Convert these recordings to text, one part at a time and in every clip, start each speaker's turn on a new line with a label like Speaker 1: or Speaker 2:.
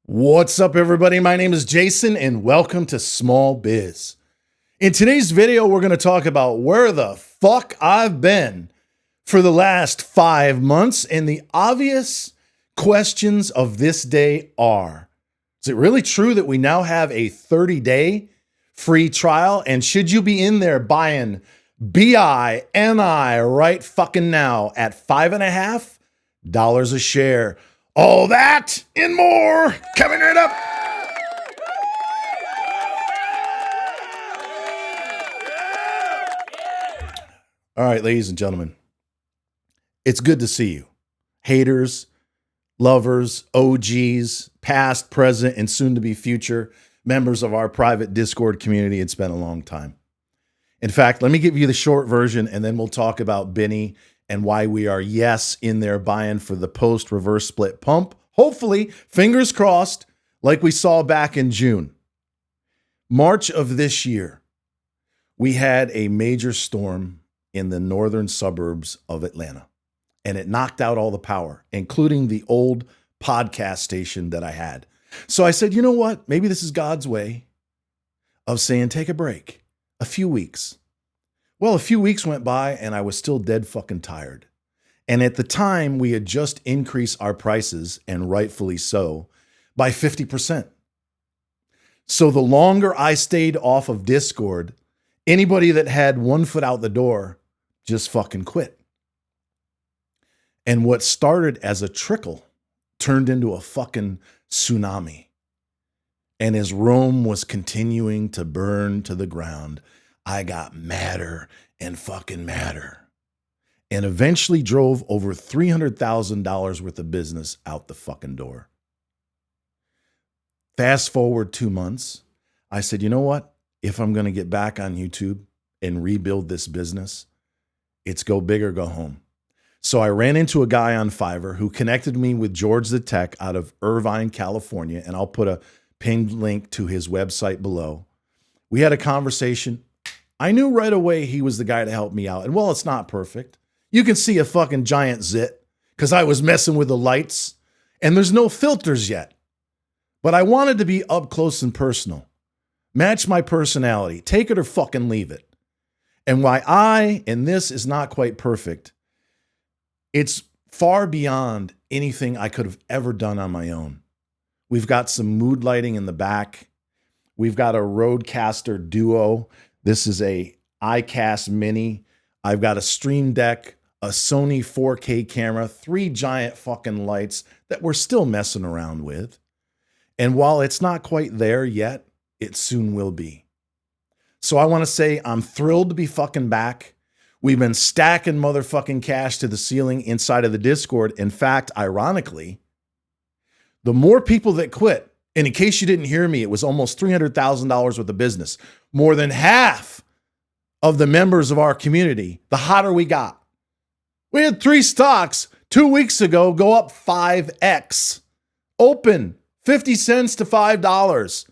Speaker 1: What's up, everybody? My name is Jason, and welcome to Small Biz. In today's video, we're going to talk about where the fuck I've been for the last 5 months, and the obvious questions of this day are, is it really true that we now have a 30-day free trial? And should you be in there buying BINI right fucking now at $5.50 a share? All that and more coming right up. All right, ladies and gentlemen, it's good to see you. Haters, lovers, OGs, past, present, and soon to be future members of our private Discord community. It's been a long time. In fact, let me give you the short version, and then we'll talk about Benny and why we are, yes, in there buying for the post reverse split pump. Hopefully, fingers crossed, like we saw back in June. March of this year, we had a major storm in the northern suburbs of Atlanta, and it knocked out all the power, including the old podcast station that I had. So I said, you know what? Maybe this is God's way of saying, take a break, a few weeks. Well, a few weeks went by and I was still dead fucking tired. And at the time, we had just increased our prices, and rightfully so, by 50%. So the longer I stayed off of Discord, anybody that had one foot out the door just fucking quit. And what started as a trickle turned into a fucking tsunami. And as Rome was continuing to burn to the ground, I got madder and fucking madder, and eventually drove over $300,000 worth of business out the fucking door. Fast forward 2 months, I said, you know what? If I'm going to get back on YouTube and rebuild this business, it's go big or go home. So I ran into a guy on Fiverr who connected me with George the Tech out of Irvine, California, and I'll put a pinned link to his website below. We had a conversation. I knew right away he was the guy to help me out. And while it's not perfect, you can see a fucking giant zit because I was messing with the lights and there's no filters yet. But I wanted to be up close and personal. Match my personality. Take it or fucking leave it. And why and this is not quite perfect, it's far beyond anything I could have ever done on my own. We've got some mood lighting in the back. We've got a Rodecaster Duo. This is a iCast Mini. I've got a Stream Deck, a Sony 4K camera, 3 giant fucking lights that we're still messing around with. And while it's not quite there yet, it soon will be. So I want to say I'm thrilled to be fucking back. We've been stacking motherfucking cash to the ceiling inside of the Discord. In fact, ironically, the more people that quit, and in case you didn't hear me, it was almost $300,000 worth of business. More than half of the members of our community, the hotter we got. We had 3 stocks 2 weeks ago go up 5x. Open, 50 cents to $5.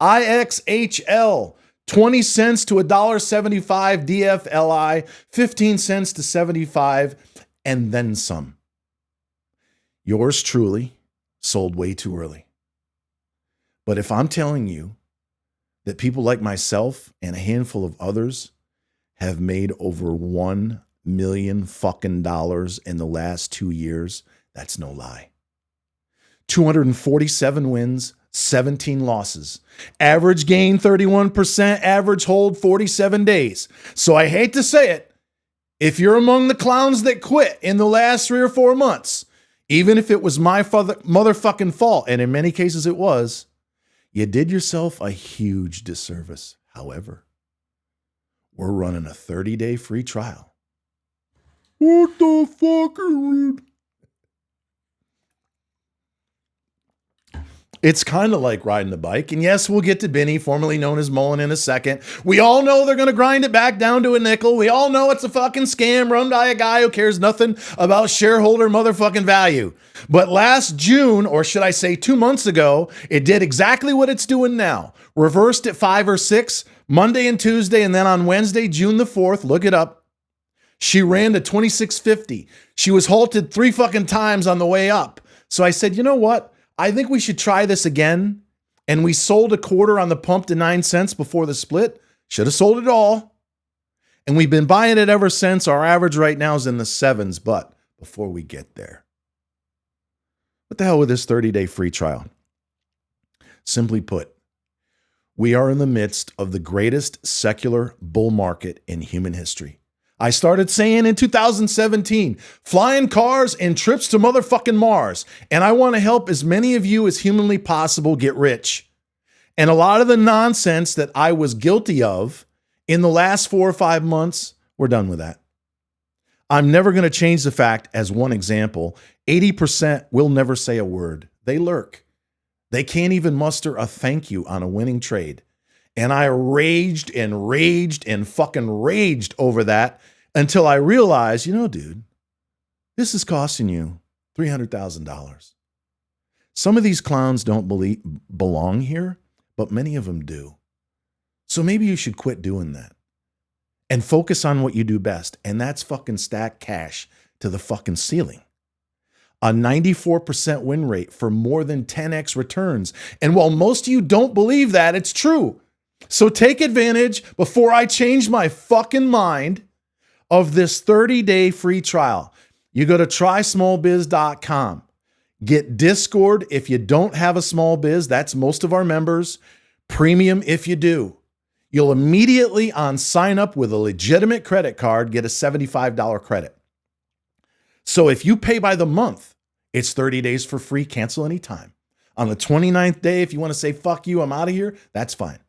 Speaker 1: IXHL, 20 cents to $1.75. DFLI, 15 cents to 75, and then some. Yours truly sold way too early. But if I'm telling you that people like myself and a handful of others have made over $1 million fucking dollars in the last 2 years, that's no lie. 247 wins, 17 losses. Average gain 31%, average hold 47 days. So I hate to say it, if you're among the clowns that quit in the last 3 or 4 months, even if it was my motherfucking fault, and in many cases it was, you did yourself a huge disservice. However, we're running a 30-day free trial. What the fuck? It's kind of like riding the bike. And yes, we'll get to Benny, formerly known as Mullen, in a second. We all know they're going to grind it back down to a nickel. We all know it's a fucking scam run by a guy who cares nothing about shareholder motherfucking value. But last June, or should I say 2 months ago, it did exactly what it's doing now. Reversed at 5 or 6, Monday and Tuesday, and then on Wednesday, June the 4th, look it up, she ran to 26.50. She was halted 3 fucking times on the way up. So I said, you know what? I think we should try this again. And we sold a quarter on the pump to 9 cents before the split. Should have sold it all. And we've been buying it ever since. Our average right now is in the 7s. But before we get there, what the hell with this 30-day free trial? Simply put, we are in the midst of the greatest secular bull market in human history. I started saying in 2017, flying cars and trips to motherfucking Mars. And I want to help as many of you as humanly possible get rich. And a lot of the nonsense that I was guilty of in the last 4 or 5 months, we're done with that. I'm never going to change the fact, as one example, 80% will never say a word. They lurk. They can't even muster a thank you on a winning trade. And I raged and fucking raged over that until I realized, dude, this is costing you $300,000. Some of these clowns don't belong here, but many of them do. So maybe you should quit doing that and focus on what you do best. And that's fucking stack cash to the fucking ceiling. A 94% win rate for more than 10x returns. And while most of you don't believe that, it's true. So take advantage before I change my fucking mind of this 30-day free trial. You go to trysmallbiz.com. Get Discord if you don't have a small biz. That's most of our members. Premium if you do. You'll immediately on sign up with a legitimate credit card, get a $75 credit. So if you pay by the month, it's 30 days for free, cancel anytime. On the 29th day, if you want to say, fuck you, I'm out of here, that's fine.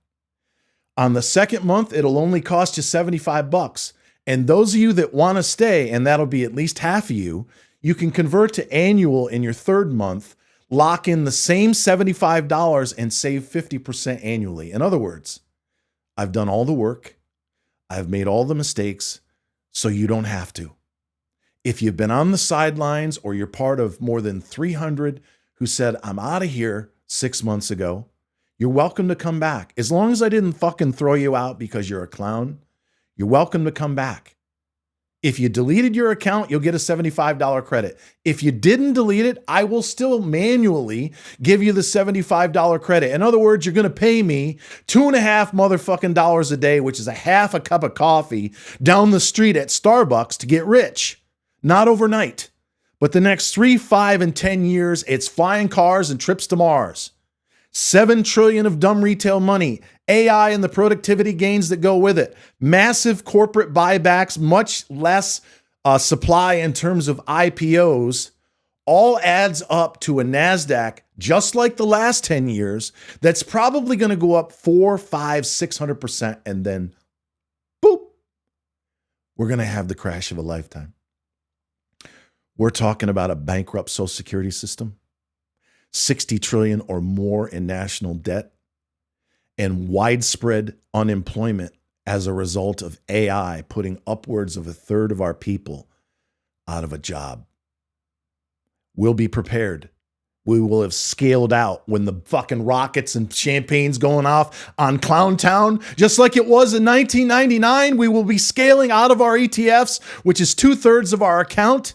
Speaker 1: On the second month, it'll only cost you $75. And those of you that want to stay, and that'll be at least half of you, you can convert to annual in your third month, lock in the same $75 and save 50% annually. In other words, I've done all the work. I've made all the mistakes, so you don't have to. If you've been on the sidelines or you're part of more than 300 who said, I'm out of here 6 months ago, you're welcome to come back. As long as I didn't fucking throw you out because you're a clown, you're welcome to come back. If you deleted your account, you'll get a $75 credit. If you didn't delete it, I will still manually give you the $75 credit. In other words, you're going to pay me $2.50 motherfucking dollars a day, which is a half a cup of coffee down the street at Starbucks to get rich. Not overnight, but the next 3, 5, and 10 years, it's flying cars and trips to Mars. $7 trillion of dumb retail money, AI and the productivity gains that go with it, massive corporate buybacks, much less supply in terms of IPOs, all adds up to a NASDAQ, just like the last 10 years, that's probably going to go up 4, 5, 600%. And then, boop, we're going to have the crash of a lifetime. We're talking about a bankrupt Social Security system, 60 trillion or more in national debt, and widespread unemployment as a result of AI putting upwards of a third of our people out of a job. We'll be prepared. We will have scaled out when the fucking rockets and champagne's going off on Clown Town. Just like it was in 1999, we will be scaling out of our ETFs, which is 2/3 of our account.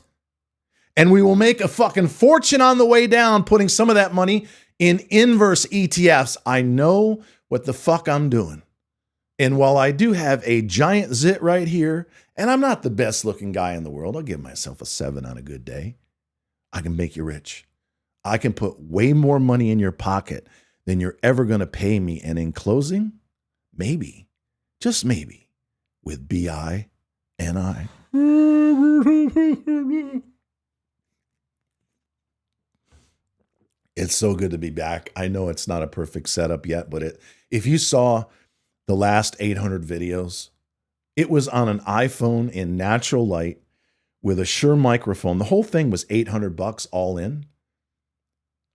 Speaker 1: And we will make a fucking fortune on the way down, putting some of that money in inverse ETFs. I know what the fuck I'm doing. And while I do have a giant zit right here, and I'm not the best looking guy in the world, I'll give myself a 7 on a good day. I can make you rich. I can put way more money in your pocket than you're ever going to pay me. And in closing, maybe, just maybe, with BI and I. It's so good to be back. I know it's not a perfect setup yet, but if you saw the last 800 videos, it was on an iPhone in natural light with a Shure microphone. The whole thing was $800 all in.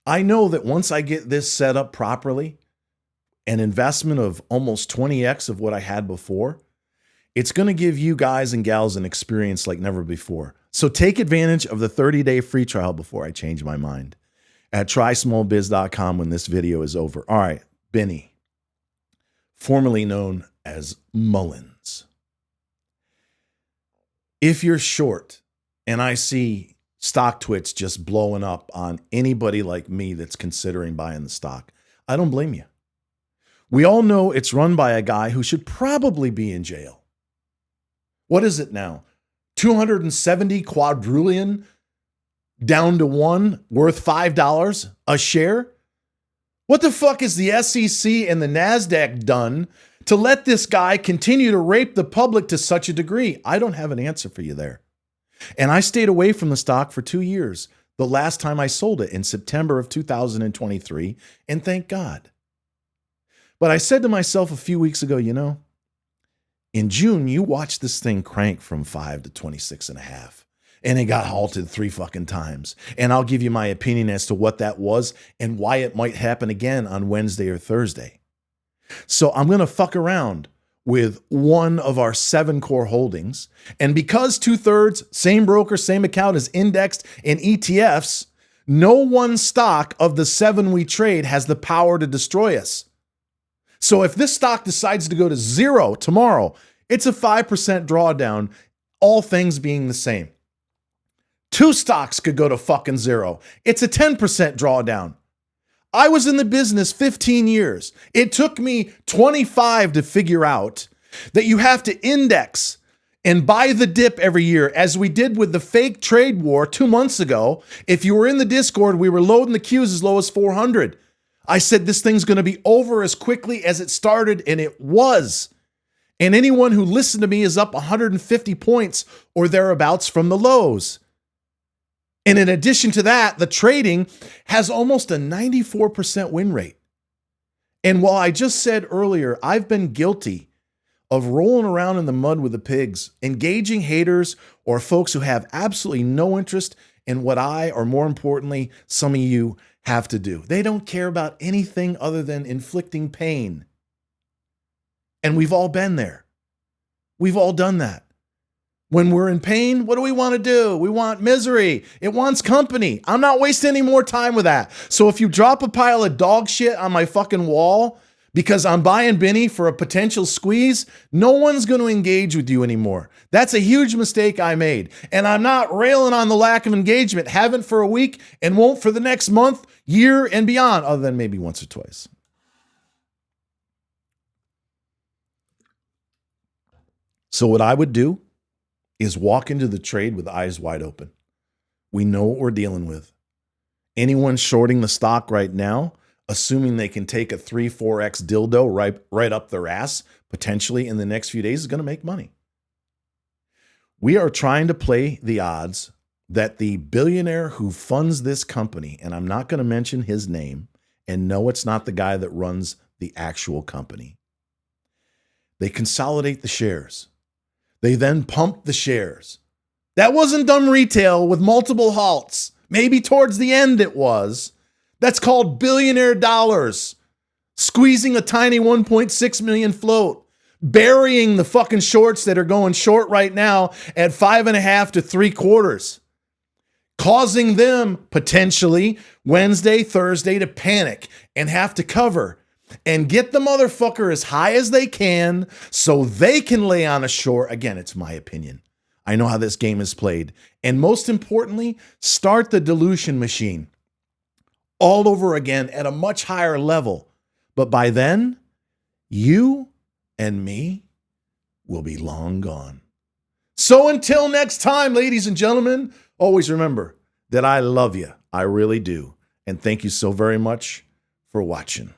Speaker 1: I know that once I get this set up properly, an investment of almost 20x of what I had before, it's going to give you guys and gals an experience like never before. So take advantage of the 30-day free trial before I change my mind at trysmallbiz.com when this video is over. All right, Benny, formerly known as Mullins. If you're short and I see stock twits just blowing up on anybody like me that's considering buying the stock. I don't blame you. We all know it's run by a guy who should probably be in jail. What is it now? 270 quadrillion down to one, worth $5 a share? What the fuck is the SEC and the NASDAQ done to let this guy continue to rape the public to such a degree? I don't have an answer for you there. And I stayed away from the stock for 2 years, the last time I sold it in September of 2023, and thank God. But I said to myself a few weeks ago, you know, in June, you watched this thing crank from 5 to 26.5, and it got halted 3 fucking times. And I'll give you my opinion as to what that was and why it might happen again on Wednesday or Thursday. So I'm going to fuck around with one of our 7 core holdings. And because 2/3, same broker, same account is indexed in ETFs, no one stock of the 7 we trade has the power to destroy us. So if this stock decides to go to 0 tomorrow, it's a 5% drawdown, all things being the same. 2 stocks could go to fucking 0. It's a 10% drawdown. I was in the business 15 years. It took me 25 to figure out that you have to index and buy the dip every year, as we did with the fake trade war 2 months ago. If you were in the Discord, we were loading the queues as low as 400. I said this thing's going to be over as quickly as it started, and it was. And anyone who listened to me is up 150 points or thereabouts from the lows. And in addition to that, the trading has almost a 94% win rate. And while I just said earlier, I've been guilty of rolling around in the mud with the pigs, engaging haters or folks who have absolutely no interest in what I, or more importantly, some of you have to do. They don't care about anything other than inflicting pain. And we've all been there. We've all done that. When we're in pain, what do we want to do? We want misery. It wants company. I'm not wasting any more time with that. So if you drop a pile of dog shit on my fucking wall because I'm buying Benny for a potential squeeze, no one's going to engage with you anymore. That's a huge mistake I made. And I'm not railing on the lack of engagement. Haven't for a week and won't for the next month, year, and beyond, other than maybe once or twice. So what I would do is walk into the trade with eyes wide open. We know what we're dealing with. Anyone shorting the stock right now, assuming they can take a 3-4x dildo right up their ass, potentially in the next few days, is going to make money. We are trying to play the odds that the billionaire who funds this company, and I'm not going to mention his name, and no, it's not the guy that runs the actual company. They consolidate the shares. They then pump the shares. That wasn't done retail with multiple halts. Maybe towards the end it was. That's called billionaire dollars. Squeezing a tiny 1.6 million float. Burying the fucking shorts that are going short right now at 5.5 to 3/4. Causing them potentially Wednesday, Thursday to panic and have to cover. And get the motherfucker as high as they can so they can lay on a short. Again, it's my opinion. I know how this game is played. And most importantly, start the dilution machine all over again at a much higher level. But by then, you and me will be long gone. So until next time, ladies and gentlemen, always remember that I love you. I really do. And thank you so very much for watching.